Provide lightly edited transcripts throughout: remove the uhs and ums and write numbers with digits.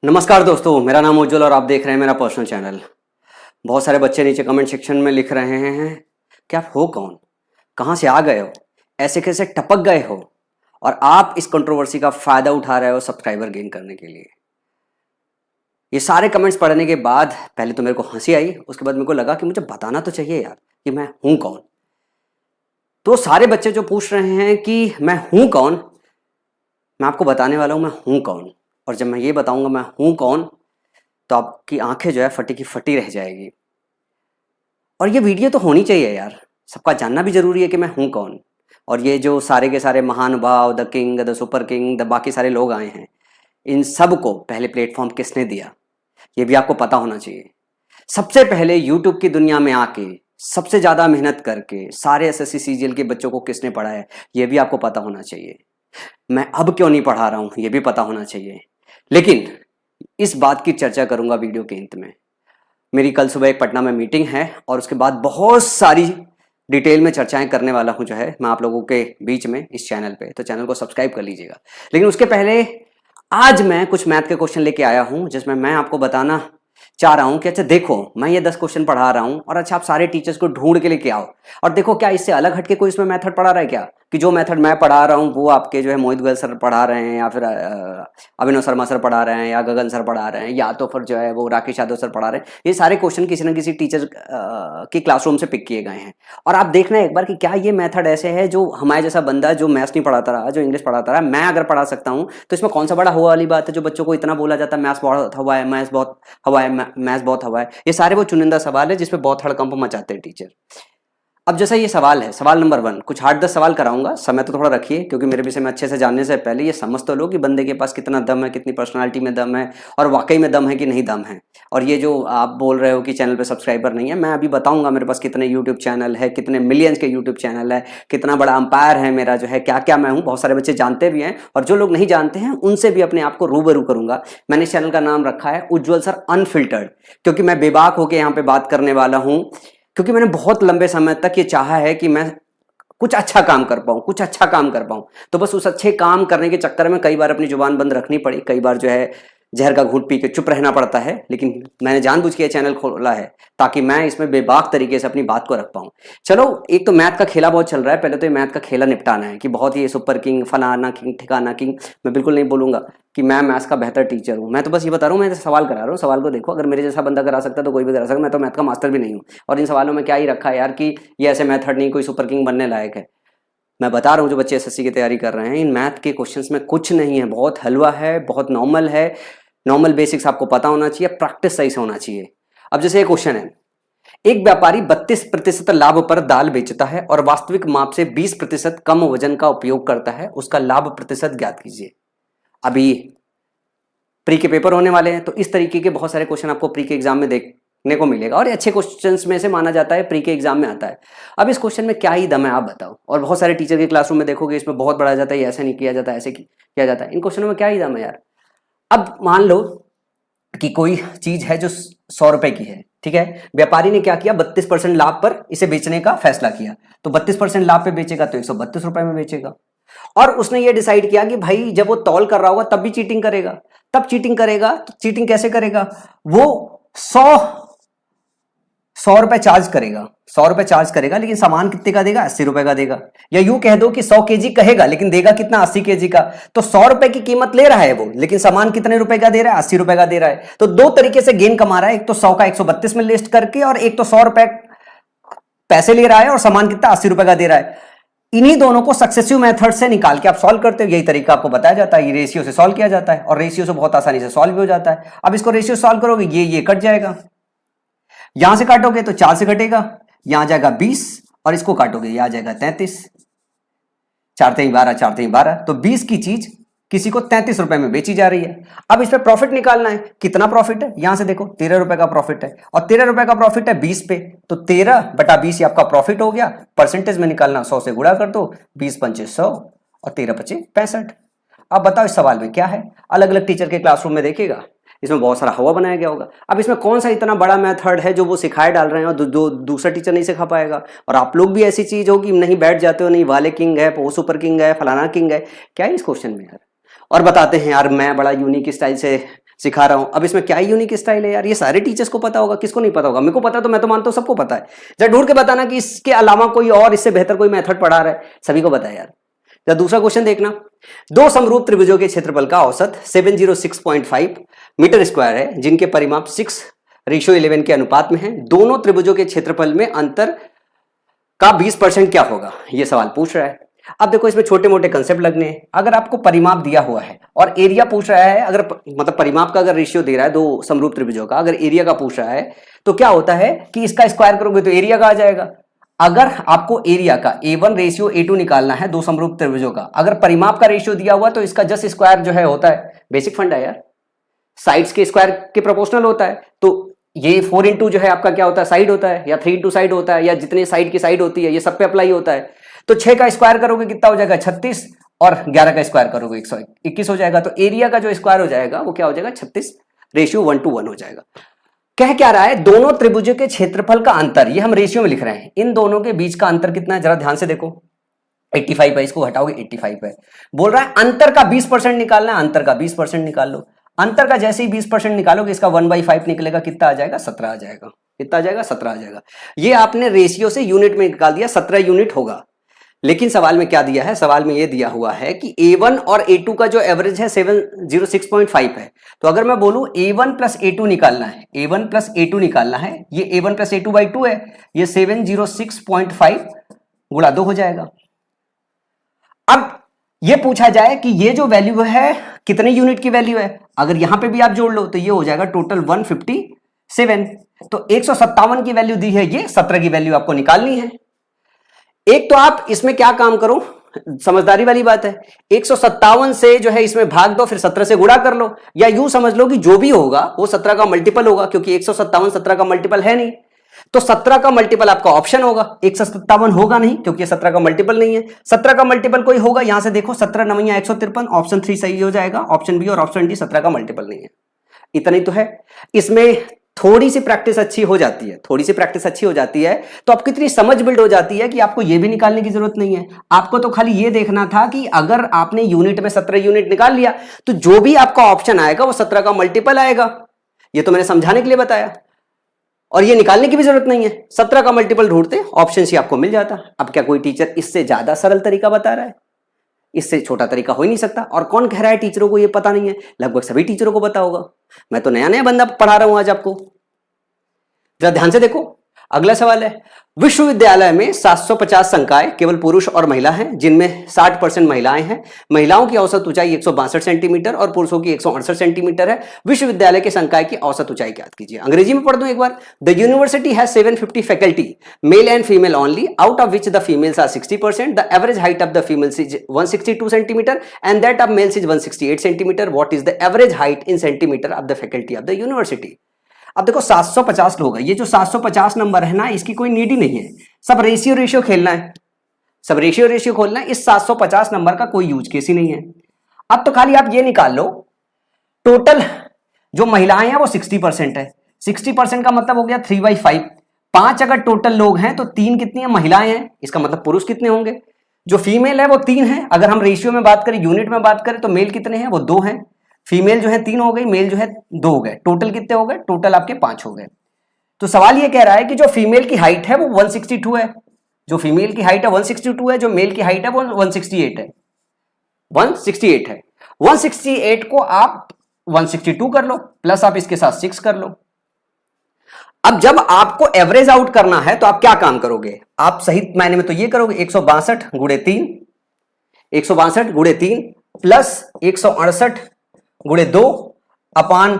नमस्कार दोस्तों, मेरा नाम उज्जवल और आप देख रहे हैं मेरा पर्सनल चैनल। बहुत सारे बच्चे नीचे कमेंट सेक्शन में लिख रहे हैं कि आप हो कौन, कहाँ से आ गए हो, ऐसे कैसे टपक गए हो और आप इस कंट्रोवर्सी का फायदा उठा रहे हो सब्सक्राइबर गेन करने के लिए। ये सारे कमेंट्स पढ़ने के बाद पहले तो मेरे को हंसी आई, उसके बाद मेरे को लगा कि मुझे बताना तो चाहिए यार कि मैं हूं कौन। तो सारे बच्चे जो पूछ रहे हैं कि मैं हूं कौन, मैं आपको बताने वाला हूं मैं हूं कौन। और जब मैं ये बताऊंगा मैं हूं कौन, तो आपकी आंखें जो है फटी की फटी रह जाएगी। और ये वीडियो तो होनी चाहिए यार, सबका जानना भी जरूरी है कि मैं हूं कौन। और ये जो सारे के सारे महानुभाव, the king, the super king, the बाकी सारे लोग आए हैं, इन सब को पहले प्लेटफॉर्म किसने दिया ये भी आपको पता होना चाहिए। सबसे पहले यूट्यूब की दुनिया में आके सबसे ज्यादा मेहनत करके सारे एसएससी सीजीएल के बच्चों को किसने पढ़ाया ये भी आपको पता होना चाहिए। मैं अब क्यों नहीं पढ़ा रहा हूं ये भी पता होना चाहिए। लेकिन इस बात की चर्चा करूंगा वीडियो के अंत में। मेरी कल सुबह एक पटना में मीटिंग है और उसके बाद बहुत सारी डिटेल में चर्चाएं करने वाला हूं जो है मैं आप लोगों के बीच में इस चैनल पे, तो चैनल को सब्सक्राइब कर लीजिएगा। लेकिन उसके पहले आज मैं कुछ मैथ के क्वेश्चन लेके आया हूं जिसमें मैं आपको बताना चाह रहा हूं कि अच्छा देखो मैं ये 10 क्वेश्चन पढ़ा रहा हूं और अच्छा आप सारे टीचर्स को ढूंढ के लेके आओ और देखो क्या इससे अलग हटके कोई इसमें मेथड पढ़ा रहा है क्या, कि जो मेथड मैं पढ़ा रहा हूं वो आपके जो है मोहित गोयल सर पढ़ा रहे हैं या फिर अभिनव शर्मा सर पढ़ा रहे हैं या गगन सर पढ़ा रहे हैं या तो फिर जो है वो राकेश यादव सर पढ़ा रहे हैं। ये सारे क्वेश्चन किसी न किसी टीचर की क्लासरूम से पिक किए गए हैं। और आप देखना एक बार कि क्या ये मेथड ऐसे है जो हमारे जैसा बंदा जो मैथ्स नहीं पढ़ाता रहा, जो इंग्लिश पढ़ाता रहा, मैं अगर पढ़ा सकता हूँ तो इसमें कौन सा बड़ा हुआ वाली बात है। जो बच्चों को इतना बोला जाता है मैथ्स बहुत हवा है, मैथ्स बहुत हवा है, मैथ्स बहुत हवा है, ये सारे वो चुनिंदा सवाल है जिसपे बहुत हड़कंप मचाते हैं टीचर। अब जैसा ये सवाल है, सवाल नंबर 1, कुछ 8-10 सवाल कराऊंगा, समय तो थोड़ा रखिए क्योंकि मेरे विषय में अच्छे से जानने से पहले ये समझ तो लो कि बंदे के पास कितना दम है, कितनी पर्सनालिटी में दम है और वाकई में दम है कि नहीं दम है। और ये जो आप बोल रहे हो कि चैनल पे सब्सक्राइबर नहीं है, मैं अभी बताऊंगा मेरे पास कितने यूट्यूब चैनल है, कितने मिलियंस के यूट्यूब चैनल है, कितना बड़ा अंपायर है मेरा जो है, क्या क्या मैं हूँ। बहुत सारे बच्चे जानते भी हैं और जो लोग नहीं जानते हैं उनसे भी अपने आप को रूबरू करूंगा। मैंने इस चैनल का नाम रखा है उज्जवल सर अनफिल्टर्ड, क्योंकि मैं बेबाक होकर यहाँ पे बात करने वाला हूँ। क्योंकि मैंने बहुत लंबे समय तक ये चाहा है कि मैं कुछ अच्छा काम कर पाऊं, कुछ अच्छा काम कर पाऊं। तो बस उस अच्छे काम करने के चक्कर में कई बार अपनी जुबान बंद रखनी पड़ी, कई बार जो है जहर का घूंट पी के चुप रहना पड़ता है। लेकिन मैंने जानबूझ के चैनल खोला है ताकि मैं इसमें बेबाक तरीके से अपनी बात को रख पाऊं। चलो, एक तो मैथ का खेला बहुत चल रहा है, पहले तो ये मैथ का खेला निपटाना है कि बहुत ही सुपर किंग, फलाना किंग, ठिकाना किंग। मैं बिल्कुल नहीं बोलूंगा कि मैं मैथ्स का बेहतर टीचर हूं। मैं तो बस ये बता रहा हूं, मैं सवाल करा रहा हूं। सवाल को देखो, अगर मेरे जैसा बंदा करा सकता है तो कोई भी करा सकता है। मैं तो मैथ का मास्टर भी नहीं हूं और इन सवालों में क्या ही रखा है यार कि ये ऐसे मेथड नहीं कोई सुपर किंग बनने लायक है। मैं बता रहा हूं जो बच्चे एसएससी की तैयारी कर रहे हैं, इन मैथ के क्वेश्चंस में कुछ नहीं है, बहुत हलवा है, बहुत नॉर्मल है। नॉर्मल बेसिक्स आपको पता होना चाहिए, प्रैक्टिस सही से होना चाहिए। अब जैसे एक क्वेश्चन है, एक व्यापारी 32% लाभ पर दाल बेचता है और वास्तविक माप से 20% कम वजन का उपयोग करता है, उसका लाभ प्रतिशत ज्ञात कीजिए। अभी प्री के पेपर होने वाले हैं तो इस तरीके के बहुत सारे क्वेश्चन आपको प्री के एग्जाम में देखने को मिलेगा और ये अच्छे क्वेश्चंस में से माना जाता है, प्री के एग्जाम में आता है। अब इस क्वेश्चन में क्या ही दम है आप बताओ। और बहुत सारे टीचर के क्लासरूम में देखोगे इसमें बहुत बढ़ाया जाता है, ये ऐसे नहीं किया जाता, ऐसे किया जाता है। इन क्वेश्चनों में क्या ही दम है यार। अब मान लो कि कोई चीज है जो 100 रुपए की है, ठीक है। व्यापारी ने क्या किया, 32% लाभ पर इसे बेचने का फैसला किया। तो 32% लाभ पे बेचेगा तो 132 रुपए में बेचेगा। और उसने ये डिसाइड किया कि भाई जब वो तौल कर रहा होगा तब भी चीटिंग करेगा, तब चीटिंग करेगा। तो चीटिंग कैसे करेगा, वो 100 रुपए चार्ज करेगा, 100 रुपए चार्ज करेगा, लेकिन सामान कितने का देगा, 80 रुपए का देगा। या यूं कह दो कि 100 केजी कहेगा लेकिन देगा कितना, 80 केजी का। तो 100 रुपए की कीमत ले रहा है वो, लेकिन सामान कितने रुपए का दे रहा है, 80 रुपए का दे रहा है। तो दो तरीके से गेन कमा रहा है, एक तो 100 का 132 में लिस्ट करके और एक तो 100 रुपए पैसे ले रहा है और सामान कितना 80 रुपए का दे रहा है। इन्हीं दोनों को सक्सेसिव मेथड से निकाल के आप सॉल्व करते हो। यही तरीका आपको बताया जाता है, ये रेशियो से सॉल्व किया जाता है और रेशियो से बहुत आसानी से सॉल्व भी हो जाता है। अब इसको रेशियो सॉल्व करोगे, ये कट जाएगा, यहां से काटोगे तो 4 से कटेगा, यहां जाएगा 20 और इसको काटोगे यहां जाएगा 33। 4 3 12, 4 3 12, तो 20 की चीज किसी को 33 रुपए में बेची जा रही है। अब इस पे प्रॉफिट निकालना है, कितना प्रॉफिट है, यहां से देखो 13 रुपए का प्रॉफिट है और 13 रुपए का प्रॉफिट है 20 पे, तो 13/20 आपका प्रॉफिट हो गया। परसेंटेज में निकालना, 100 से गुणा कर दो, 20 पंचे 100 और 13 पचे 65। अब बताओ इस सवाल में क्या है। अलग अलग टीचर के क्लासरूम में देखिएगा इसमें बहुत सारा हवा बनाया गया होगा। अब इसमें कौन सा इतना बड़ा मेथड है जो वो सिखाए डाल रहे हैं और दूसरा टीचर नहीं सिखा पाएगा। और आप लोग भी ऐसी चीज हो कि नहीं बैठ जाते हो, नहीं वाले किंग है, वो सुपर किंग है, फलाना किंग है, क्या है इस क्वेश्चन में यार। और बताते हैं यार मैं बड़ा यूनिक स्टाइल से सिखा रहा हूं। अब इसमें क्या यूनिक स्टाइल है यार, ये सारे टीचर्स को पता होगा, किसको नहीं पता होगा? मेरे को पता, तो मैं तो मानता हूं सबको पता है। जरा ढूंढ के बताना कि इसके अलावा कोई और इससे बेहतर कोई मेथड पढ़ा रहा है, सभी को पता है यार। जरा दूसरा क्वेश्चन देखना, दो समरूप त्रिभुजों के क्षेत्रफल का औसत 706.5 मीटर स्क्वायर है, जिनके परिमाप 6:11 के अनुपात में है। दोनों त्रिभुजों के क्षेत्रफल में अंतर का 20% क्या होगा, ये सवाल पूछ रहा है। अब देखो, इसमें छोटे मोटे कंसेप्ट लगने हैं। अगर आपको परिमाप दिया हुआ है और एरिया पूछ रहा है, अगर मतलब परिमाप का अगर रेशियो दे रहा है दो समरूप त्रिभुजों का, अगर एरिया का पूछ रहा है, तो क्या होता है कि इसका स्क्वायर करोगे तो एरिया का आ जाएगा। अगर आपको एरिया का A1 रेशियो A2 निकालना है दो समरूप त्रिभुजों का, अगर परिमाप का रेशियो दिया हुआ तो इसका जस्ट स्क्वायर जो है होता है, बेसिक फंडा है यार, साइड्स के स्क्वायर के प्रोपोर्शनल होता है। तो ये 4 इंटू जो है आपका क्या होता है, साइड होता है, या 3 इंटू साइड होता है, या जितने साइड की साइड होती है, ये सब पे अप्लाई होता है। तो 6 का स्क्वायर करोगे कितना हो जाएगा, 36, और 11 का स्क्वायर करोगे 121 हो जाएगा। तो एरिया का जो स्क्वायर हो जाएगा वो क्या हो जाएगा, 36 रेशियो 1:1 हो जाएगा। कह क्या रहा है, दोनों त्रिभुजों के क्षेत्रफल का अंतर, ये हम रेशियो में लिख रहे हैं, इन दोनों के बीच का अंतर कितना है, जरा ध्यान से देखो। 85 है, इसको हटाओगे 85 है। बोल रहा है अंतर का 20% निकालना है, अंतर का 20% निकाल लो। अंतर का जैसे ही 20% निकालोगे, इसका 1/5 निकलेगा, कितना आ जाएगा, 17 आ जाएगा। कितना आ जाएगा, 17 आ जाएगा। ये आपने रेशियो से यूनिट में निकाल दिया, 17 यूनिट होगा। लेकिन सवाल में क्या दिया है, सवाल में ये दिया हुआ है कि A1 और A2 का जो एवरेज है 706.5 है। तो अगर मैं बोलूं A1 प्लस A2 निकालना है, A1 प्लस A2 निकालना है, ये A1 प्लस A2/2 है, ये 706.5 गुणा 2 हो जाएगा। अब ये पूछा जाए कि ये जो वैल्यू है कितने यूनिट की वैल्यू है, अगर यहां पे भी आप जोड़ लो तो ये हो जाएगा टोटल 157। तो 157 की वैल्यू दी है, ये 17 की वैल्यू आपको निकालनी है। एक तो आप इसमें क्या काम करो, समझदारी वाली बात है, 157 से जो है इसमें भाग दो, फिर 17 से गुणा कर लो, या यूं समझ लो कि जो भी होगा वो 17 का मल्टीपल होगा, क्योंकि 157 17 का मल्टीपल है नहीं। तो 17 का मल्टीपल आपका ऑप्शन होगा, 157 होगा नहीं क्योंकि 17 का मल्टीपल नहीं है। 17 का मल्टीपल कोई होगा, यहां से देखो 17 9 153, ऑप्शन 3 सही हो जाएगा, ऑप्शन बी और ऑप्शन डी 17 का मल्टीपल नहीं है। इतना ही तो है। इसमें थोड़ी सी प्रैक्टिस अच्छी हो जाती है, थोड़ी सी प्रैक्टिस अच्छी हो जाती है तो आपको इतनी समझ बिल्ड हो जाती है कि आपको ये भी निकालने की जरूरत नहीं है। आपको तो खाली ये देखना था कि अगर आपने यूनिट में 17 यूनिट निकाल लिया तो जो भी आपका ऑप्शन आएगा वो 17 का मल्टीपल आएगा। ये तो मैंने समझाने के लिए बताया, और ये निकालने की भी जरूरत नहीं है। 17 का मल्टीपल ढूंढते ऑप्शन सी आपको मिल जाता। अब क्या कोई टीचर इससे ज्यादा सरल तरीका बता रहा है? इससे छोटा तरीका हो ही नहीं सकता। और कौन कह रहा है टीचरों को ये पता नहीं है? लगभग सभी टीचरों को पता होगा। मैं तो नया नया बंदा पढ़ा रहा हूं आज आपको। जरा ध्यान से देखो, अगला सवाल है, विश्वविद्यालय में 750 संकाय केवल पुरुष और महिला हैं, जिनमें 60% महिलाएं हैं। महिलाओं की औसत ऊंचाई 162 सेंटीमीटर और पुरुषों की 168 सेंटीमीटर है। विश्वविद्यालय के संकाय की औसत ऊंचाई ज्ञात कीजिए। अंग्रेजी में पढ़ दूं एक बार। The university has 750 faculty, male and female only, out of which the females are 60%. The average height of the females is 162 centimetre and that of males is 168 centimetre. What is the average height in centimetre of the faculty of the university? अब देखो 750 लोग हैं, ये जो 750 number है ना, इसकी कोई नीड ही नहीं है। सब रेशियो खेलना है, सब रेशियो खोलना है। इस 750 नंबर का कोई यूज केस ही नहीं है। अब तो खाली आप ये निकाल लो, टोटल जो महिलाएं हैं वो 60% है। 60% का मतलब हो गया 3/5। 5 अगर टोटल लोग हैं तो 3 कितनी है, महिलाएं हैं। इसका मतलब पुरुष कितने होंगे? जो फीमेल है वो 3 है। अगर हम रेशियो में बात करें, यूनिट में बात करें, तो मेल कितने हैं, वो 2 हैं। फीमेल जो है 3 हो गई, मेल जो है 2 हो गए। टोटल कितने हो गए? टोटल आपके 5 हो गए। तो सवाल ये कह रहा है कि जो फीमेल की हाइट है वो 162 है, जो फीमेल की हाइट है 162 है, जो मेल की हाइट है वो 168 है। 168 है। 168 को आप 162 कर लो, प्लस आप इसके साथ 6 कर लो। अब जब आपको एवरेज आउट करना है तो आप क्या काम करोगे? आप सही मायने में तो ये करोगे, 162 गुणे 3, 162 गुणे 3 प्लस 168 गुणे 2 अपान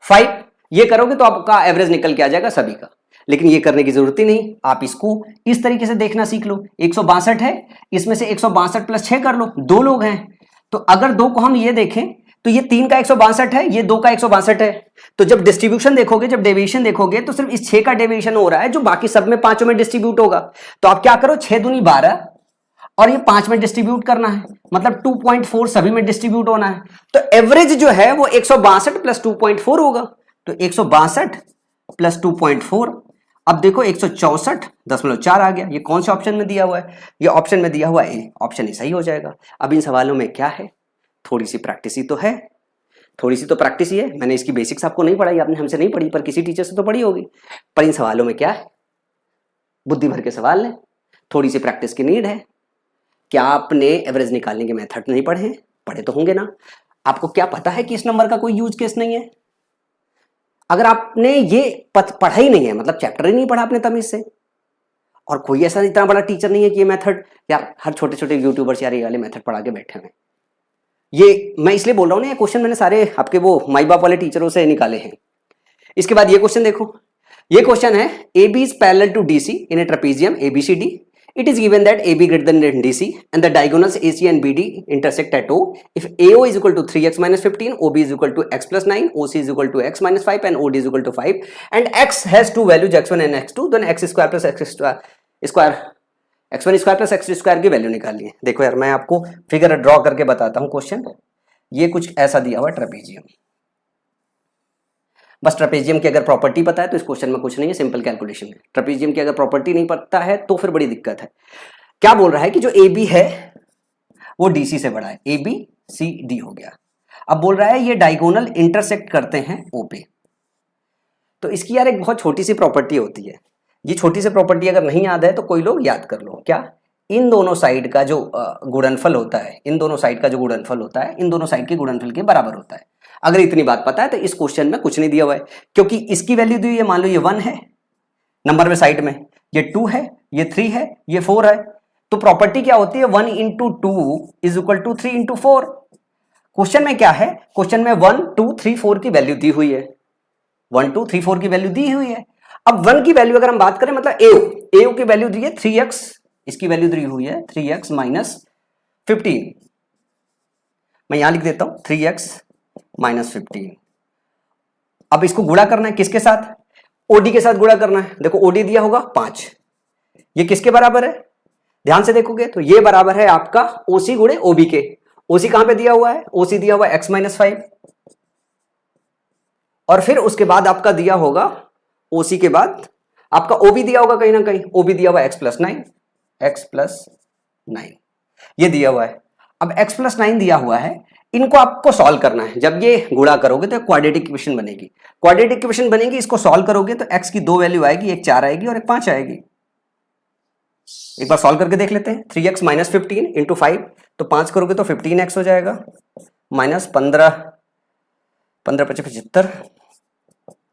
5, ये करोगे तो आपका एवरेज निकल के आ जाएगा सभी का। लेकिन ये करने की जरूरत ही नहीं, आप इसको इस तरीके से देखना सीख लो। 162 है, इसमें से 162 प्लस 6 कर लो, 2 लोग हैं। तो अगर 2 को हम ये देखें तो ये 3 का 162 है, ये 2 का 162 है। तो जब डिस्ट्रीब्यूशन देखोगे, जब डेविएशन देखोगे, तो सिर्फ इस 6 का डेविएशन हो रहा है जो बाकी सब में 5 में डिस्ट्रीब्यूट होगा। तो आप क्या करो, 6 दूनी 12 और ये 5 में डिस्ट्रीब्यूट करना है, मतलब 2.4 सभी में डिस्ट्रीब्यूट होना है। तो एवरेज जो है वो 162 प्लस 2.4 होगा। तो 162 प्लस 2.4, अब देखो 164.4 आ गया। ये कौन से ऑप्शन में दिया हुआ है? ये ऑप्शन में दिया हुआ है ए, ऑप्शन ए सही हो जाएगा। अब इन सवालों में क्या है, थोड़ी सी प्रैक्टिस ही तो है। थोड़ी सी तो प्रैक्टिस ही है। मैंने इसकी बेसिक्स आपको नहीं पढ़ाई, आपने हमसे नहीं पढ़ी, पर किसी टीचर से तो पढ़ी होगी। पर इन सवालों में क्या है, बुद्धि भर के सवाल है, थोड़ी सी प्रैक्टिस की नीड है। क्या आपने एवरेज निकालने के मेथड नहीं पढ़े? पढ़े तो होंगे ना। आपको क्या पता है कि इस नंबर का कोई यूज केस नहीं है? अगर आपने ये पढ़ा ही नहीं है, मतलब चैप्टर ही नहीं पढ़ा आपने तमीज से, और कोई ऐसा इतना बड़ा टीचर नहीं है कि ये मेथड, यार हर छोटे छोटे यूट्यूबर्स यार ये वाले मेथड पढ़ा के बैठे हुए। ये मैं इसलिए बोल रहा हूँ ना, ये क्वेश्चन मैंने सारे आपके वो माई बाप वाले टीचरों से निकाले हैं। इसके बाद ये क्वेश्चन देखो, ये क्वेश्चन है A B is parallel to D C in a trapezium ABCD. It is given that AB greater than DC and the diagonals AC and BD intersect at O. If AO is equal to 3x minus 15, OB is equal to x plus 9, OC is equal to x minus 5 and OD is equal to 5, and x has two values x1 and x2, then x square plus x square x1 square plus x square की value निकालिए। देखो यार मैं आपको figure draw करके बताता हूँ question. ये कुछ ऐसा दिया हुआ ट्रेपेजियम, बस ट्रेपेजियम की अगर प्रॉपर्टी पता है तो इस क्वेश्चन में कुछ नहीं है, सिंपल कैलकुलेशन है। ट्रेपेजियम की अगर प्रॉपर्टी नहीं पता है तो फिर बड़ी दिक्कत है। क्या बोल रहा है कि जो AB है वो DC से बड़ा है, ABCD हो गया। अब बोल रहा है ये डायगोनल इंटरसेक्ट करते हैं O पे। तो इसकी यार एक बहुत छोटी सी प्रॉपर्टी होती है, ये छोटी सी प्रॉपर्टी अगर नहीं याद है तो कोई लोग याद कर लो। क्या? इन दोनों साइड का जो गुणनफल होता है, इन दोनों साइड का जो गुणनफल होता है इन दोनों साइड के गुणनफल के बराबर होता है। अगर इतनी बात पता है तो इस क्वेश्चन में कुछ नहीं दिया हुआ है, क्योंकि इसकी वैल्यू दी हुई है, मान लो ये 1 है नंबर में साइड में, ये 2 है, ये 3 है, ये 4 है। तो प्रॉपर्टी क्या होती है, 1 into 2 is equal to 3 into 4। Question में क्या है, क्वेश्चन में 1 2 3 4 की वैल्यू दी हुई है, 1 2 3 4 की वैल्यू दी हुई है। अब 1 की वैल्यू अगर हम बात करें, मतलब एओ की वैल्यू दी है 3x, इसकी वैल्यू दी हुई है 3x माइनस 15। मैं यहां लिख देता हूं 3x माइनस 15। अब इसको गुणा करना है किसके साथ, ओडी के साथ गुणा करना है। देखो ओडी दिया होगा 5, ये किसके बराबर है, ध्यान से देखोगे तो ये बराबर है आपका ओसी गुणे ओबी के। ओसी कहां पे दिया हुआ है, ओसी दिया हुआ है x माइनस 5, और फिर उसके बाद आपका दिया होगा ओसी के बाद आपका ओबी दिया होगा कहीं ना कहीं, ओबी दिया हुआ x प्लस 9 ये दिया हुआ है। अब x प्लस 9 दिया हुआ है, इनको आपको सॉल्व करना है। जब ये गुणा करोगे तो क्वाड्रेटिक इक्वेशन बनेगी, क्वाड्रेटिक इक्वेशन बनेगी, इसको सॉल्व करोगे तो x की दो वैल्यू आएगी, एक 4 आएगी और एक 5 आएगी। एक बार सॉल्व करके देख लेते हैं। 3x माइनस 15 इंटू 5, तो 5 करोगे तो 15x हो जाएगा, माइनस 15 15 5 75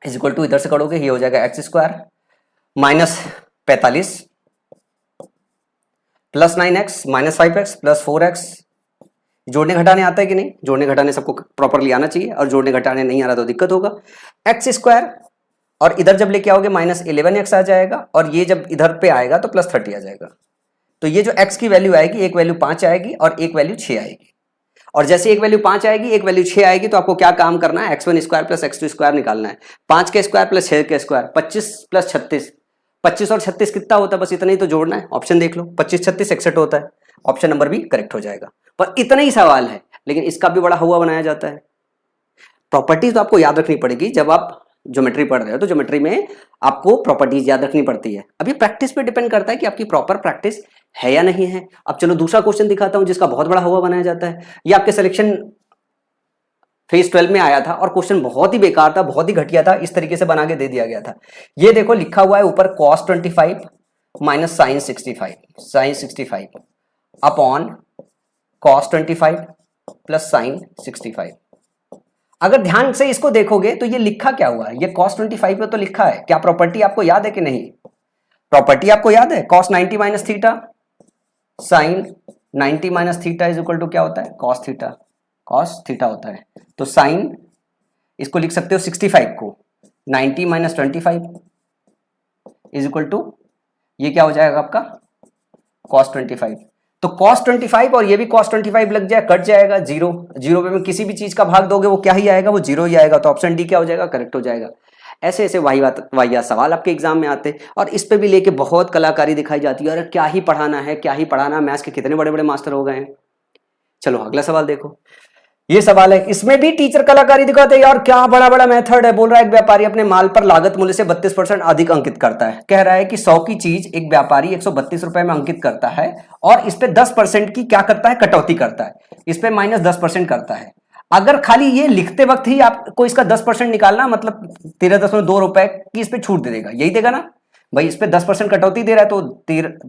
इज इक्वल टू, इधर से करोगे ये हो जाएगा x square minus 45 plus 9x minus 5x plus 4x। जोड़ने घटाने आता है कि नहीं, जोड़ने घटाने सबको प्रॉपरली आना चाहिए, और जोड़ने घटाने नहीं आ रहा तो दिक्कत होगा। एक्स स्क्वायर और इधर जब लेके आओगे माइनस 11x आ जाएगा, और ये जब इधर पे आएगा तो प्लस 30 आ जाएगा। तो ये जो x की वैल्यू आएगी, एक वैल्यू 5 आएगी और एक वैल्यू 6 आएगी। और जैसे एक वैल्यू 5 आएगी एक वैल्यू 6 आएगी, तो आपको क्या काम करना है, x1 square plus x2 square निकालना है। 5 के स्क्वायर प्लस 6 के स्क्वायर, 25 प्लस 36, 25 और 36 कितना होता है, बस इतना ही तो जोड़ना है। ऑप्शन देख लो, 25 36 61 होता है, ऑप्शन नंबर भी करेक्ट हो जाएगा। पर इतना ही सवाल है, लेकिन इसका भी बड़ा हुआ बनाया जाता है। प्रॉपर्टीज तो आपको याद रखनी पड़ेगी, जब आप ज्योमेट्री पढ़ रहे हो तो ज्योमेट्री में आपको प्रॉपर्टीज याद रखनी पड़ती है। अब ये प्रैक्टिस पे डिपेंड करता है कि आपकी प्रॉपर प्रैक्टिस है या नहीं है। अब चलो दूसरा क्वेश्चन दिखाता हूं जिसका बहुत बड़ा हुआ बनाया जाता है। ये आपके सिलेक्शन फेज 12 में आया था और क्वेश्चन बहुत ही बेकार था, बहुत ही घटिया था, इस तरीके से बना के दे दिया गया था। ये देखो लिखा हुआ है ऊपर cos 25 minus sine 65 upon cos 25 plus sine 65। अगर ध्यान से इसको देखोगे तो ये लिखा क्या हुआ है, ये cos 25 पे तो लिखा है। क्या प्रॉपर्टी आपको याद है कि नहीं, प्रॉपर्टी आपको याद है, cos 90 minus theta sine 90 minus theta is equal to क्या होता है, cos थीटा होता है। तो साइन इसको लिख सकते हो 65 को 90 माइनस 25 इज इक्वल टू, ये क्या हो जाएगा आपका cos 25। तो cos 25 और ये भी cos 25 लग जाए, कट जाएगा, जीरो पे में किसी भी चीज का भाग दोगे वो क्या ही आएगा, वो जीरो ही आएगा। तो ऑप्शन डी क्या हो जाएगा, करेक्ट हो जाएगा। ऐसे ऐसे वाहियात सवाल आपके एग्जाम में आते हैं और इस पे भी लेके बहुत कलाकारी दिखाई जाती है। अरे क्या ही पढ़ाना है, क्या ही पढ़ाना, मैथ्स के कितने बड़े बड़े मास्टर हो गए हैं। चलो अगला सवाल देखो, ये सवाल है, इसमें भी टीचर कलाकारी दिखाते हैं। यार क्या बड़ा बड़ा मेथड है। बोल रहा है एक व्यापारी अपने माल पर लागत मूल्य से 32% अधिक अंकित करता है। कह रहा है कि 100 की चीज एक व्यापारी 132 रुपए में अंकित करता है और इस पे 10% की क्या करता है, कटौती करता है, इस पे माइनस 10% करता है। अगर खाली ये लिखते वक्त ही आपको इसका 10% निकालना, मतलब 13.2 रुपए की इस पे छूट दे देगा, यही देगा ना भाई। इस पे 10% कटौती दे रहा है तो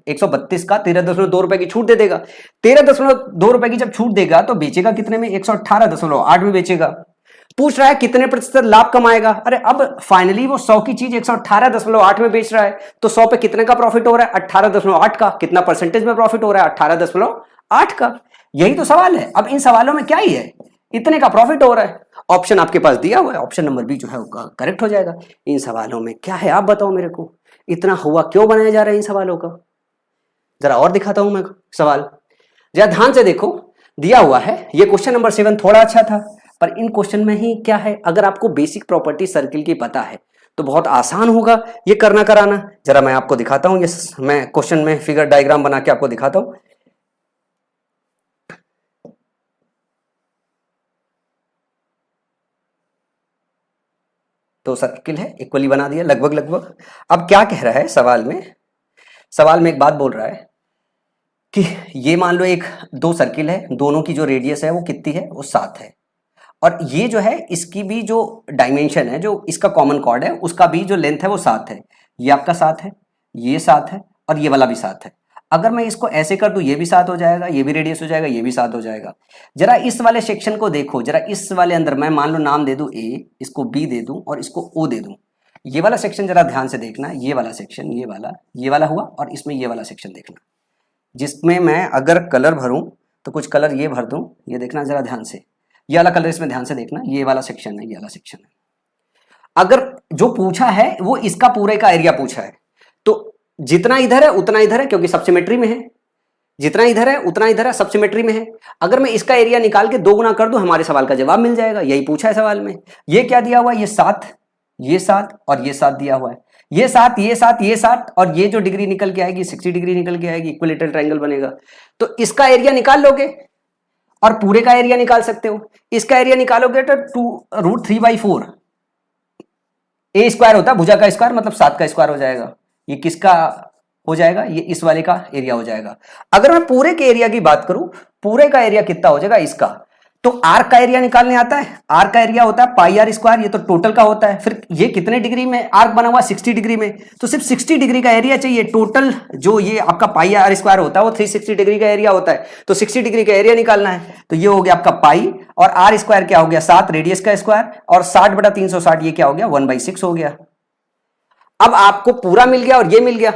132 का 13.2 रुपए की छूट दे देगा। 13.2 रुपए की जब छूट देगा तो बेचेगा कितने में? 118.8 में बेचेगा। पूछ रहा है कितने प्रतिशत लाभ कमाएगा। अरे अब फाइनली वो 100 की चीज 118.8 में बेच रहा है, तो 100 पे कितने का प्रॉफिट हो रहा है? 18.8 का। कितना परसेंटेज में प्रॉफिट हो रहा है? 18.8 का। यही तो सवाल है। अब इन सवालों में क्या ही है, इतने का प्रॉफिट हो रहा है। ऑप्शन आपके पास दिया हुआ है, ऑप्शन नंबर बी जो है करेक्ट हो जाएगा। इन सवालों में क्या है आप बताओ मेरे को, इतना हुआ क्यों बनाया जा रहा है इन सवालों का? जरा और दिखाता हूं मैं सवाल, जरा ध्यान से देखो। दिया हुआ है ये क्वेश्चन नंबर 7 थोड़ा अच्छा था, पर इन क्वेश्चन में ही क्या है, अगर आपको बेसिक प्रॉपर्टी सर्किल की पता है तो बहुत आसान होगा ये करना कराना। जरा मैं आपको दिखाता हूं, ये मैं क्वेश्चन में फिगर डायग्राम बना के आपको दिखाता हूं। तो सर्किल है, इक्वली बना दिया लगभग लगभग। अब क्या कह रहा है सवाल में, सवाल में एक बात बोल रहा है कि ये मान लो एक दो सर्किल है, दोनों की जो रेडियस है वो कितनी है? वो 7 है। और ये जो है इसकी भी जो डायमेंशन है, जो इसका कॉमन कॉर्ड है उसका भी जो लेंथ है वो 7 है। ये आपका 7 है, ये 7 है और ये वाला भी 7 है। अगर मैं इसको ऐसे कर दूं ये भी 7 हो जाएगा, ये भी रेडियस हो जाएगा, ये भी 7 हो जाएगा। जरा इस वाले सेक्शन को देखो, जरा इस वाले अंदर मैं मान लो नाम दे दूं ए, इसको बी दे दूं और इसको ओ दे दूं। ये वाला सेक्शन जरा ध्यान से देखना, ये वाला सेक्शन, ये वाला हुआ, और इसमें ये वाला सेक्शन देखना, जिसमें मैं अगर कलर भरूं तो कुछ कलर ये भर दूं। ये देखना जरा ध्यान से, ये वाला कलर इसमें ध्यान से देखना, ये वाला सेक्शन है, ये वाला सेक्शन है। अगर जो पूछा है वो इसका पूरे का एरिया पूछा है, तो जितना इधर है उतना इधर है, क्योंकि सब सिमेट्री में है। जितना इधर है उतना इधर है, सब सिमेट्री में है। अगर मैं इसका एरिया निकाल के 2 गुना कर दूं, हमारे सवाल का जवाब मिल जाएगा। यही पूछा है सवाल में। ये क्या दिया हुआ है? ये 7, ये 7 और ये 7 दिया हुआ है। ये 7, ये 7, ये 7 और ये जो डिग्री निकल के आएगी 60 डिग्री निकल के आएगी, इक्विलेटरल ट्रायंगल बनेगा। तो इसका एरिया निकाल लोगे और पूरे का एरिया निकाल सकते हो। इसका एरिया निकालोगे तो 2√3/4 ए स्क्वायर होता है, भुजा का स्क्वायर, मतलब 7 का स्क्वायर हो जाएगा। ये किसका हो जाएगा? ये इस वाले का एरिया हो जाएगा। अगर मैं पूरे के एरिया की बात करूं, पूरे का एरिया कितना हो जाएगा इसका, तो आर्क का एरिया निकालने आता है। आर्क का एरिया होता है पाई आर स्क्वायर, ये तो टोटल का होता है। फिर ये कितने डिग्री में आर्क बना हुआ? 60 डिग्री में, तो सिर्फ 60 डिग्री का एरिया चाहिए। टोटल जो ये आपका पाई आर स्क्वायर होता है वो 360 डिग्री का एरिया होता है, तो 60 डिग्री का एरिया निकालना है। तो ये हो गया आपका पाई, और आर स्क्वायर क्या हो गया? 7 रेडियस का स्क्वायर, और 60/360 ये क्या हो गया? 1/6 हो गया। अब आपको पूरा मिल गया और ये मिल गया।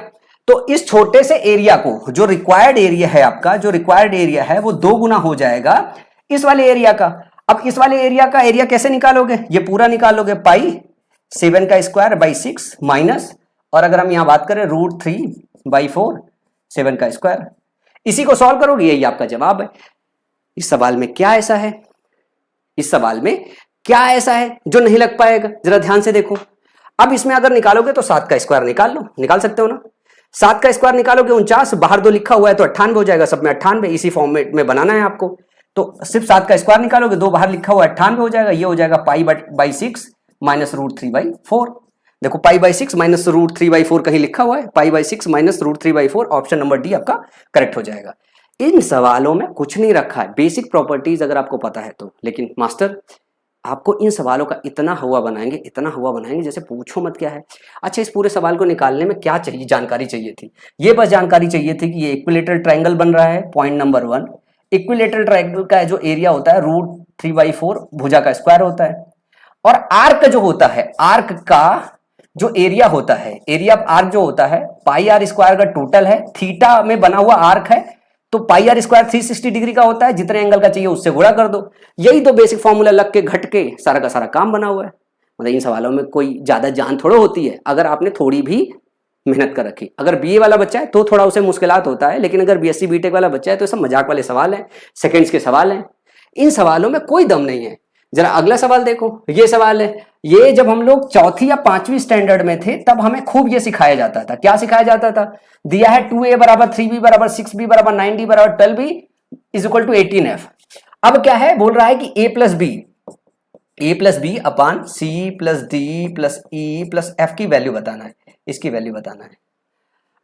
तो इस छोटे से एरिया को, जो रिक्वायर्ड एरिया है आपका, जो रिक्वायर्ड एरिया है वो 2 गुना हो जाएगा इस वाले एरिया का। अब इस वाले एरिया का एरिया कैसे निकालोगे? ये पूरा निकालोगे, पाई 7 का स्क्वायर बाई 6 माइनस, और अगर हम यहां बात करें √3/4 7 का स्क्वायर, इसी को सॉल्व करोगे, यही आपका जवाब है। इस सवाल में क्या ऐसा है, इस सवाल में क्या ऐसा है जो नहीं लग पाएगा? जरा ध्यान से देखो। अब इसमें अगर निकालोगे तो 7 का स्क्वायर निकाल लो, निकाल सकते हो ना। 7 का स्क्वायर निकालोगे 49, बाहर 2 लिखा हुआ है तो 98 हो जाएगा, सब में 98, इसी फॉर्मेट में बनाना है आपको। तो सिर्फ 7 का स्क्वायर निकालोगे, 2 बाहर लिखा हुआ है, 98 हो जाएगा। ये हो जाएगा पाई/6 माइनस √3/4। देखो पाई/6 माइनस √3/4 कहीं लिखा हुआ है, पाई/6 माइनस √3/4, ऑप्शन नंबर डी आपका करेक्ट हो जाएगा। इन सवालों में कुछ नहीं रखा है, बेसिक प्रॉपर्टीज अगर आपको पता है तो। लेकिन मास्टर आपको इन सवालों का इतना हुआ बनाएंगे, इतना हुआ बनाएंगे, जैसे पूछो मत क्या है। अच्छा, इस पूरे सवाल को निकालने में क्या चाहिए? जानकारी चाहिए थी। ये बस जानकारी चाहिए थी कि ये इक्विलेटरल ट्रायंगल बन रहा है, पॉइंट नंबर 1। इक्विलेटरल ट्रायंगल का जो एरिया होता है √3/4 भुजा का स्क्वायर होता है। और आर्क जो होता है, आर्क का जो एरिया होता है, एरिया ऑफ आर्क जो होता है पाई आर स्क्वायर का टोटल है, थीटा में बना हुआ आर्क है, तो पाई आर स्क्वायर 360 डिग्री का होता है। जितने एंगल का चाहिए उससे गुणा कर दो। यही तो बेसिक फॉर्मूला लग के घट के सारा का सारा काम बना हुआ है। मतलब इन सवालों में कोई ज्यादा जान थोड़ा होती है, अगर आपने थोड़ी भी मेहनत कर रखी। अगर बीए वाला बच्चा है तो थोड़ा उसे मुश्किलात होता है, लेकिन अगर बीएससी बीटेक वाला बच्चा है तो सब मजाक वाले सवाल हैं, सेकंड्स के सवाल हैं। इन सवालों में कोई दम नहीं है। जरा अगला सवाल देखो, ये सवाल है, ये जब हम लोग चौथी या 5वीं स्टैंडर्ड में थे तब हमें खूब ये सिखाया जाता था। क्या सिखाया जाता था? दिया है 2a = 3b = 6b = 9d = 12b = 18f। अब क्या है, बोल रहा है कि a + b upon c + d + e + f की वैल्यू बताना है, इसकी वैल्यू बताना है।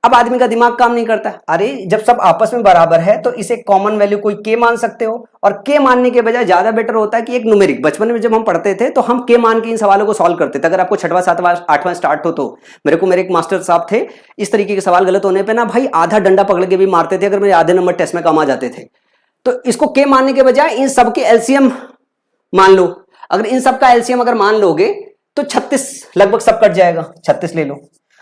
अब आदमी का दिमाग काम नहीं करता। अरे जब सब आपस में बराबर है तो इसे कॉमन वैल्यू कोई के मान सकते हो, और के मानने के बजाय ज्यादा बेटर होता है कि एक न्यूमेरिक, बचपन में जब हम पढ़ते थे तो हम के मान के इन सवालों को सॉल्व करते थे। अगर आपको छठवां सातवां आठवां स्टार्ट हो तो मेरे एक मास्टर साहब थे, इस तरीके के सवाल गलत होने पे ना भाई आधा डंडा पकड़ के भी मारते थे अगर मेरे आधे नंबर टेस्ट में कम आ जाते थे। तो इसको के मानने के बजाय इन सबके एलसीएम मान लो। अगर इन सबका एलसीएम अगर मान लोगे तो 36 लगभग सब कट जाएगा। 36 ले लो।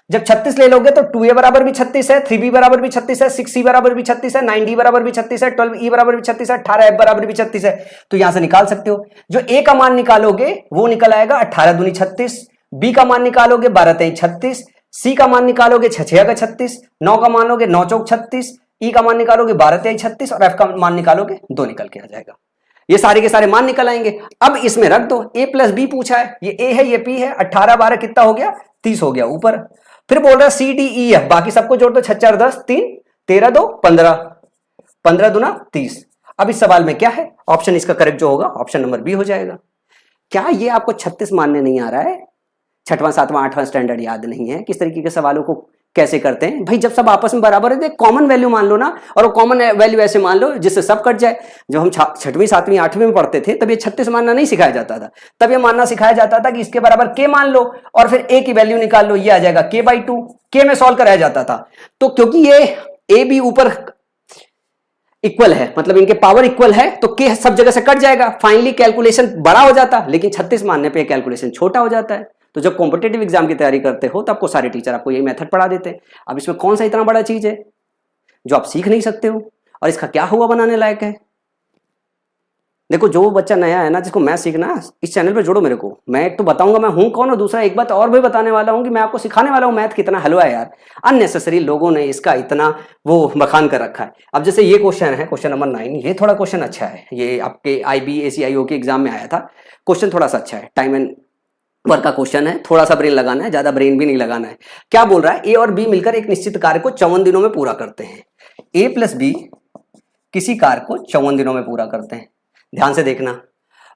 जब 36 ले लोगे तो 2a बराबर भी 36 है, 3b बराबर भी 36 है, 6c बराबर भी 36 है, 9d बराबर भी 36 है, 12e बराबर भी 36 है, 18f बराबर भी 36 है। तो यहां से निकाल सकते हो। जो a का मान निकालोगे वो निकल आएगा 18 दूनी 36, b का मान निकालोगे 12 तेई 36, c का मान निकालोगे 6 6 का 36, 9 का मान लोगे 9 चौक 36, e का मान निकालोगे 12 तेई 36 और f का मान निकालोगे 2 निकल के आ जाएगा। ये सारे के सारे मान निकल आएंगे। अब इसमें रख दो, a प्लस बी पूछा है, ये a है ये p है, 18 12 कितना हो गया 30 हो गया ऊपर। फिर बोल रहा है सी डी ई एफ, बाकी सबको जोड़ दो, 6 4 10 3 13 2 15, 15 दूना 30। अब इस सवाल में क्या है, ऑप्शन इसका करेक्ट जो होगा ऑप्शन नंबर बी हो जाएगा। क्या ये आपको 36 मानने नहीं आ रहा है? छठवां सातवां आठवां स्टैंडर्ड याद नहीं है किस तरीके के सवालों को कैसे करते हैं? भाई जब सब आपस में बराबर है तो कॉमन वैल्यू मान लो ना, और वो कॉमन वैल्यू ऐसे मान लो जिससे सब कट जाए। जब हम छठवीं सातवीं आठवीं में पढ़ते थे तब ये 36 मानना नहीं सिखाया जाता था, तब ये मानना सिखाया जाता था कि इसके बराबर के मान लो और फिर ए की वैल्यू निकाल लो, ये आ जाएगा k/2। के में सॉल्व कराया जाता था। तो क्योंकि ये ए बी ऊपर इक्वल है, मतलब इनके पावर इक्वल है, तो के सब जगह से कट जाएगा, फाइनली कैलकुलेशन बड़ा हो जाता। लेकिन 36 मानने पे कैलकुलेशन छोटा हो जाता है। तो जब कॉम्पिटेटिव एग्जाम की तैयारी करते हो तो आपको सारे टीचर आपको यही मेथड पढ़ा देते हैं। अब इसमें कौन सा इतना बड़ा चीज है जो आप सीख नहीं सकते हो, और इसका क्या हुआ बनाने लायक है? देखो जो बच्चा नया है ना, जिसको मैथ सीखना, इस चैनल पे जोड़ो मेरे को। मैं एक तो बताऊंगा मैं हूं कौन, और दूसरा एक बात और भी बताने वाला हूं कि मैं आपको सिखाने वाला हूं मैथ कितना हलवा है यार। अननेसेसरी लोगों ने इसका इतना वो बखान कर रखा है। अब जैसे ये क्वेश्चन है, क्वेश्चन नंबर 9, ये थोड़ा क्वेश्चन अच्छा है। ये आपके IBACIO के एग्जाम में आया था, क्वेश्चन थोड़ा सा अच्छा है। टाइम एंड वर्क का क्वेश्चन है, थोड़ा सा ब्रेन लगाना है, ज्यादा ब्रेन भी नहीं लगाना है। क्या बोल रहा है, ए और बी मिलकर एक निश्चित कार्य को 54 दिनों में पूरा करते हैं। ए प्लस बी किसी कार्य को 54 दिनों में पूरा करते हैं। ध्यान से देखना,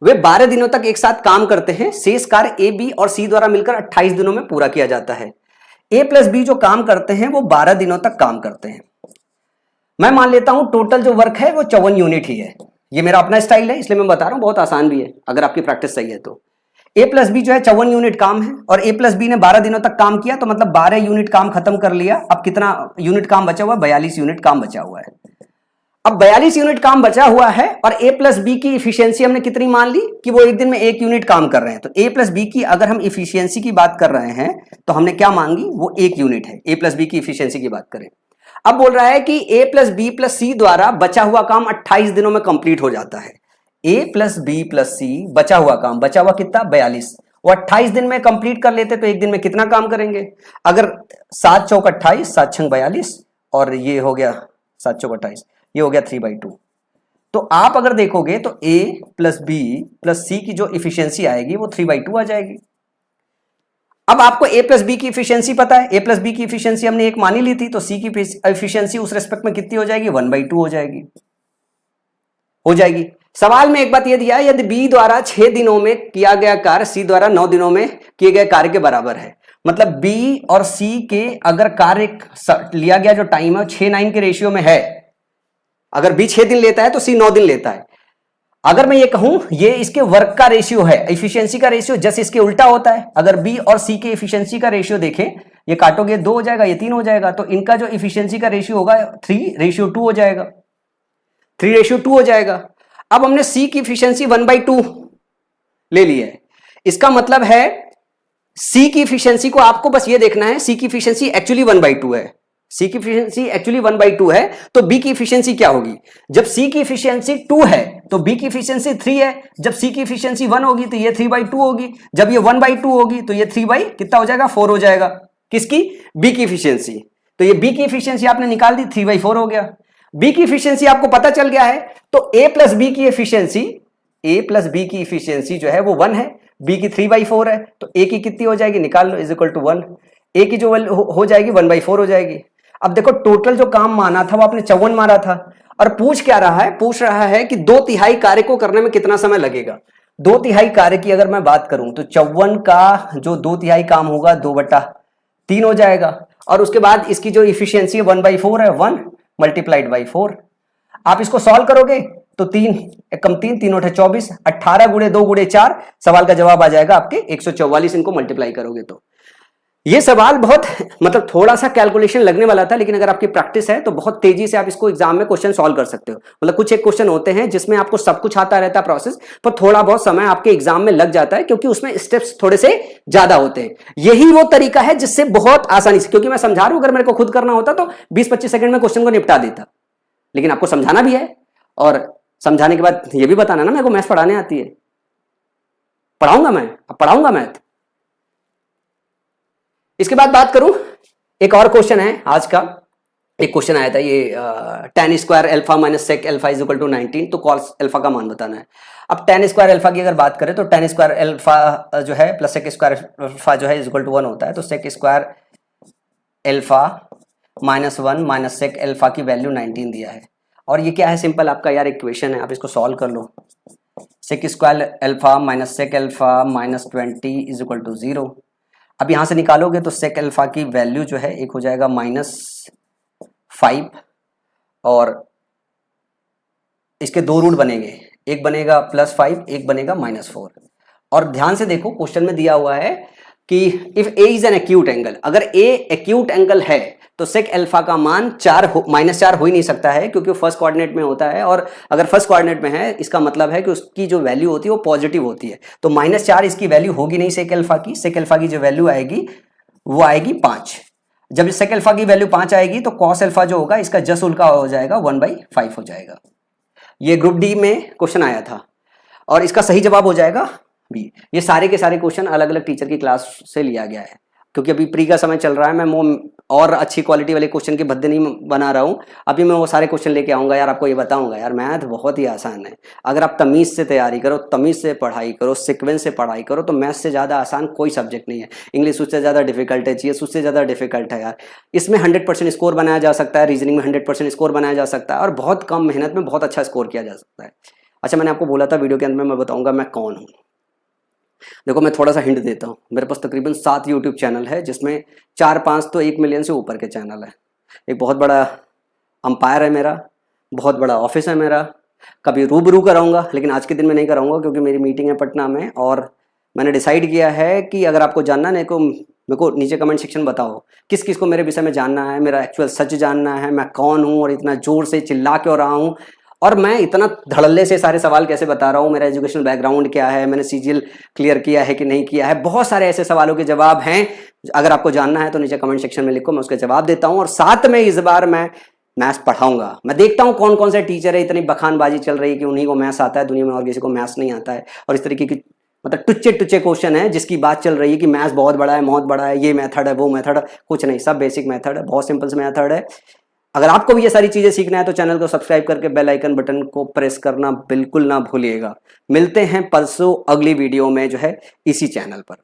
वे 12 दिनों तक एक साथ काम करते हैं। शेष कार्य ए बी और सी द्वारा मिलकर 28 दिनों में पूरा किया जाता है। ए प्लस बी जो काम करते हैं वो 12 दिनों तक काम करते हैं। मैं मान लेता हूं टोटल जो वर्क है वो 54 यूनिट ही है। ये मेरा अपना स्टाइल है इसलिए मैं बता रहा हूं, बहुत आसान भी है अगर आपकी प्रैक्टिस सही है तो। ए प्लस बी जो है 54 यूनिट काम है, और ए प्लस बी ने 12 दिनों तक काम किया, तो मतलब 12 यूनिट काम खत्म कर लिया। अब कितना यूनिट काम बचा हुआ है? 42 यूनिट काम बचा हुआ है। अब 42 यूनिट काम बचा हुआ है, और ए प्लस बी की इफिशियंसी हमने कितनी मान ली कि वो एक दिन में 1 यूनिट काम कर रहे हैं। तो ए प्लस बी की अगर हम इफिशियंसी की बात कर रहे हैं तो हमने क्या मांगी, वो 1 यूनिट है। ए प्लस बी की इफिशियंसी की बात करें। अब बोल रहा है कि ए प्लस बी प्लस सी द्वारा बचा हुआ काम 28 दिनों में कंप्लीट हो जाता है। ए प्लस बी प्लस सी बचा हुआ काम, बचा हुआ कितना 42, वो 28 दिन में कंप्लीट कर लेते तो एक दिन में कितना काम करेंगे? अगर 7 चौक 28, 7 छंग 42, और ये हो गया 7 चौक 28, ये हो गया 3/2। तो आप अगर देखोगे तो a प्लस बी प्लस सी की जो इफिशियंसी आएगी वो 3/2 आ जाएगी। अब आपको a प्लस बी की इफिशियंसी पता है, a प्लस बी की इफिशियंसी हमने एक मानी ली थी, तो c की इफिशियंसी उस रेस्पेक्ट में कितनी हो जाएगी? 1/2 हो जाएगी। सवाल में एक बात यह दिया है, यदि b द्वारा 6 दिनों में किया गया कार्य c द्वारा 9 दिनों में किए गए कार्य के बराबर है। मतलब b और c के अगर कार्य लिया गया जो टाइम है 6:9 के रेशियो में है, अगर b 6 दिन लेता है तो c 9 दिन लेता है। अगर मैं ये कहूं ये इसके वर्क का रेशियो है, इफिशियंसी का रेशियो जस्ट इसके उल्टा होता है। अगर b और c के इफिशियंसी का रेशियो देखें, ये काटोगे 2 हो जाएगा, ये 3 हो जाएगा, तो इनका जो इफिशियंसी का रेशियो होगा 3:2 हो जाएगा, 3:2 हो जाएगा। अब हमने c की इफिशियंसी 1/2 ले ली है। इसका मतलब है c की इफिशियंसी को आपको बस ये देखना है, c की इफिशियंसी एक्चुअली 1/2 है। c की इफिशियंसी एक्चुअली 1/2 है, तो b की इफिशियंसी क्या होगी? जब c की इफिशियंसी 2 है तो b की इफिशियंसी 3 है। जब c की इफिशियंसी 1 होगी तो ये 3/2 होगी। जब ये 1/2 होगी तो ये 3/कितना हो जाएगा? 4 हो जाएगा। किसकी? b की इफिशियंसी। तो ये b की इफिशियंसी आपने निकाल दी, 3/4 हो गया। b की इफिशियंसी आपको पता चल गया है, तो a प्लस बी की इफिशियंसी, a प्लस बी की इफिशियंसी जो है वो 1 है, b की 3/4 है, तो a की कितनी हो जाएगी? निकाल लो, = 1। a की जो हो जाएगी 1/4 हो जाएगी। अब देखो टोटल जो काम माना था वो आपने 54 मारा था, और पूछ क्या रहा है? पूछ रहा है कि 2/3 कार्य को करने में कितना समय लगेगा। 2/3 कार्य की अगर मैं बात करूं तो 54 का जो 2/3 काम होगा 2/3 हो जाएगा, और उसके बाद इसकी जो इफिशियंसी है 1/4 है, 1 मल्टीप्लाइड बाई 4। आप इसको सॉल्व करोगे तो 3 एक कम 3 3 8 24, 18 गुणे 2 गुणे 4, सवाल का जवाब आ जाएगा आपके 144। इनको मल्टीप्लाई करोगे तो ये सवाल बहुत मतलब थोड़ा सा कैलकुलेशन लगने वाला था, लेकिन अगर आपकी प्रैक्टिस है तो बहुत तेजी से आप इसको एग्जाम में क्वेश्चन सॉल्व कर सकते हो। मतलब कुछ एक क्वेश्चन होते हैं जिसमें आपको सब कुछ आता रहता है प्रोसेस, पर थोड़ा बहुत समय आपके एग्जाम में लग जाता है क्योंकि उसमें स्टेप्स थोड़े से ज्यादा होते हैं। यही वो तरीका है जिससे बहुत आसानी से, क्योंकि मैं समझा रहा हूं, अगर मेरे को खुद करना होता तो 20-25 सेकंड में क्वेश्चन को निपटा देता, लेकिन आपको समझाना भी है और समझाने के बाद ये भी बताना ना मेरे को मैथ्स पढ़ाने आती है। पढ़ाऊंगा मैं, अब पढ़ाऊंगा मैथ। इसके बाद बात करूं, एक और क्वेश्चन है आज का। एक क्वेश्चन आया था ये tan square alpha minus sec alpha is equal to 19, तो कॉस अल्फा का मान बताना है। अब tan स्क्वायर अल्फा की अगर बात करें तो tan स्क्वायर अल्फा जो है प्लस सेक स्क्वायर अल्फा जो है इज इक्वल टू 1 होता है। तो sec square alpha minus 1 minus sec alpha की वैल्यू 19 दिया है। और ये क्या है, सिंपल आपका यार इक्वेशन है, आप इसको सॉल्व कर लो। Sec square alpha minus sec alpha minus 20 is equal to 0। अब यहां से निकालोगे तो सेक अल्फा की वैल्यू जो है एक हो जाएगा -5 और इसके दो रूट बनेंगे, एक बनेगा +5, एक बनेगा -4। और ध्यान से देखो क्वेश्चन में दिया हुआ है कि if A is an acute angle, अगर ए एक्यूट एंगल है तो सेक अल्फा का मान -4 हो ही नहीं सकता है क्योंकि फर्स्ट कोऑर्डिनेट में होता है, और अगर फर्स्ट कोऑर्डिनेट में है इसका मतलब है कि उसकी जो वैल्यू होती है वो पॉजिटिव होती है। तो -4 इसकी वैल्यू होगी नहीं सेक अल्फा की। सेक अल्फा की जो वैल्यू आएगी वो आएगी 5। जब सेक अल्फा की वैल्यू 5 आएगी तो कॉस अल्फा जो होगा इसका जस्ट उल्टा हो जाएगा, 1/5 हो जाएगा। ये ग्रुप डी में क्वेश्चन आया था और इसका सही जवाब हो जाएगा बी। ये सारे के सारे क्वेश्चन अलग अलग टीचर की क्लास से लिया गया है, क्योंकि अभी प्री का समय चल रहा है। मैं और अच्छी क्वालिटी वाले क्वेश्चन के भद्दे नहीं बना रहा हूँ। अभी मैं वो सारे क्वेश्चन लेके आऊंगा यार, आपको ये बताऊंगा यार मैथ बहुत ही आसान है। अगर आप तमीज से तैयारी करो, तमीज से पढ़ाई करो, सीक्वेंस से पढ़ाई करो, तो मैथ से ज़्यादा आसान कोई सब्जेक्ट नहीं है। इंग्लिश उससे ज़्यादा डिफिकल्ट है, जीएस उससे ज़्यादा डिफिकल्ट है यार। इसमें 100% स्कोर बनाया जा सकता है, रीजनिंग में 100% स्कोर बनाया जा सकता है और बहुत कम मेहनत में बहुत अच्छा स्कोर किया जा सकता है। अच्छा, मैंने आपको बोला था वीडियो के अंत में मैं बताऊंगा मैं कौन हूँ। देखो मैं थोड़ा सा हिंट देता हूँ, मेरे पास तकरीबन 7 यूट्यूब चैनल है जिसमें 4-5 तो 1 मिलियन से ऊपर के चैनल है। एक बहुत बड़ा अंपायर है मेरा, बहुत बड़ा ऑफिस है मेरा। कभी रूबरू कराऊंगा, लेकिन आज के दिन में नहीं कराऊंगा क्योंकि मेरी मीटिंग है पटना में। और मैंने डिसाइड किया है कि अगर आपको जानना है मेरे को नीचे कमेंट सेक्शन बताओ किस किस को मेरे विषय में जानना है, मेरा एक्चुअल सच जानना है, मैं कौन हूँ और इतना जोर से चिल्ला क्यों रहा हूँ, और मैं इतना धड़ल्ले से सारे सवाल कैसे बता रहा हूँ, मेरा एजुकेशनल बैकग्राउंड क्या है, मैंने सीजीएल क्लियर किया है कि नहीं किया है। बहुत सारे ऐसे सवालों के जवाब हैं। अगर आपको जानना है तो नीचे कमेंट सेक्शन में लिखो, मैं उसके जवाब देता हूँ। और साथ में इस बार मैं मैथ्स पढ़ाऊंगा। मैं देखता हूँ कौन कौन से टीचर है, इतनी बखानबाजी चल रही है कि उन्हीं को मैथ्स आता है, दुनिया में और किसी को मैथ्स नहीं आता है। और इस तरीके की मतलब टुच्चे टुच्चे क्वेश्चन है जिसकी बात चल रही है कि मैथ्स बहुत बड़ा है, बहुत बड़ा है, ये मेथड है, वो मेथड है। कुछ नहीं, सब बेसिक मेथड है, बहुत सिंपल से मेथड है। अगर आपको भी ये सारी चीजें सीखना है तो चैनल को सब्सक्राइब करके बेल आइकन बटन को प्रेस करना बिल्कुल ना भूलिएगा। मिलते हैं परसों अगली वीडियो में जो है इसी चैनल पर।